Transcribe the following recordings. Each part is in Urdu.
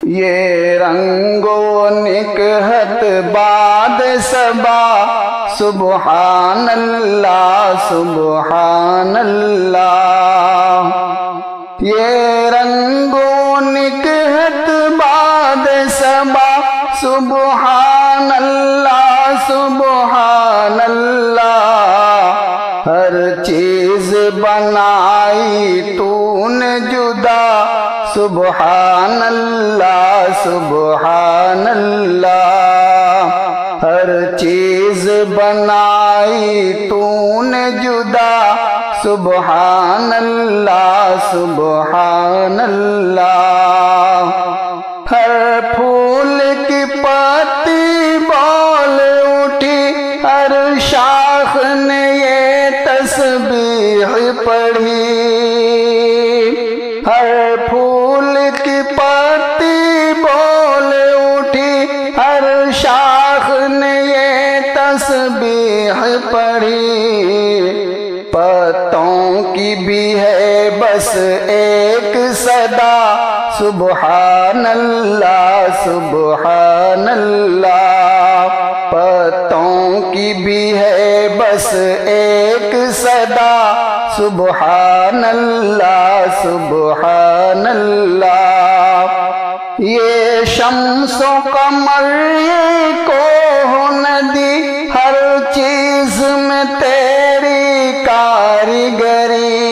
یہ رنگ و نکہت باد صبا، سبحان اللہ سبحان اللہ۔ یہ رنگ و نکہت باد صبا، سبحان اللہ سبحان اللہ۔ ہر چیز بنائی تو نے جدا، سبحان اللہ سبحان اللہ۔ ہر چیز بنائی تو نے جدا، سبحان اللہ سبحان اللہ۔ ہر پھول کی پتی بول اٹھی، ہر شاخ نے یہ تسبیح پڑھی۔ ہر پھول کی پتی بول اٹھی، ہر شاخ نے یہ تسبیح پڑھی۔ پتوں کی بھی ہے بس ایک صدا، سبحان اللہ سبحان اللہ۔ پتوں کی بھی ہے بس ایک صدا، سبحان اللہ سبحان اللہ۔ یہ شمس و قمر یہ کوہ ندی، ہر چیز میں تیری کاریگری۔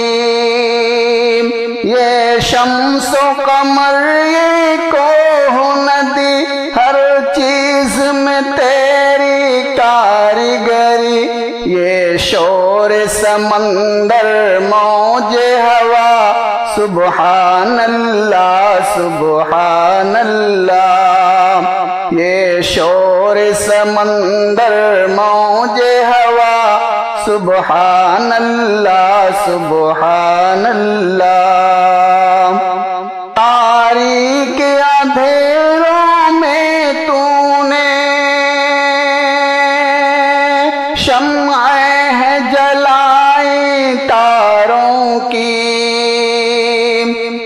یہ شمس و قمر یہ کوہ ندی، ہر چیز میں تیری کاریگری۔ یہ شور سمندر موج ہوا، سبحان اللہ سبحان اللہ۔ یہ شور سمندر موج ہوا، سبحان اللہ سبحان اللہ۔ تاریک اندھیروں میں تو نے شمعیں ہے جلائی تاروں کی۔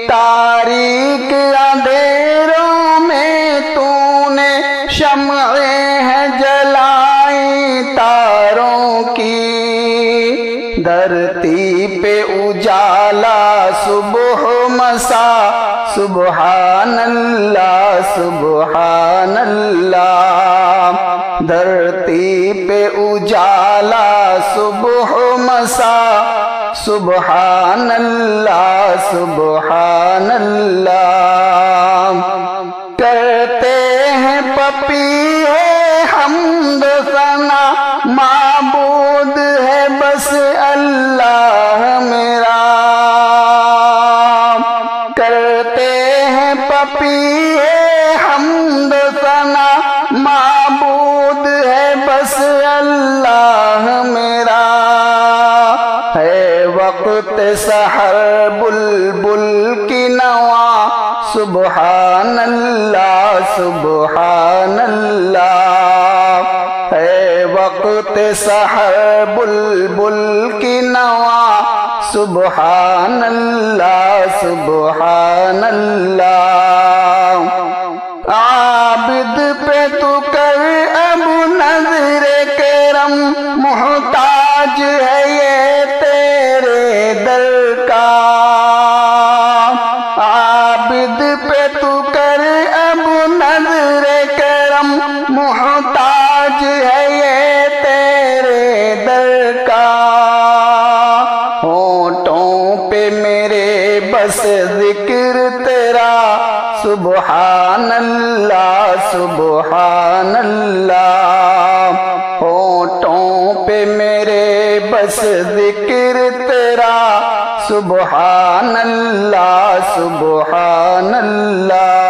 تاریک اندھیروں میں تو نے شمعیں ہے جلائی تاروں کی۔ دھرتی پہ اجالا صبح مسا، سبحان اللہ سبحان اللہ۔ دھرتی پہ اجالا صبح مسا، سبحان اللہ سبحان اللہ۔ کرتے ہیں پپیہے حمد ثنا، معبود ہے بس اللہ میرا۔ کرتے ہیں پپیہے حمد ثنا، معبود ہے بس اللہ میرا۔ ہے وقت سحر بلبل کی نوا، سبحان اللہ سبحان اللہ۔ ہے وقت سحر بلبل کی نوا، سبحان اللہ سبحان اللہ۔ عابد پہ تو کر اب نظر کرم، محتاج ہے یہ تیرے در کا۔ عابد پہ تو کر اب نظر کرم، محتاج ہے یہ تیرے در کا۔ ہونٹوں پہ میرے بس ذکر تیرا، سبحان اللہ سبحان اللہ۔ ہونٹوں پہ میرے بس ذکر تیرا، سبحان اللہ سبحان اللہ۔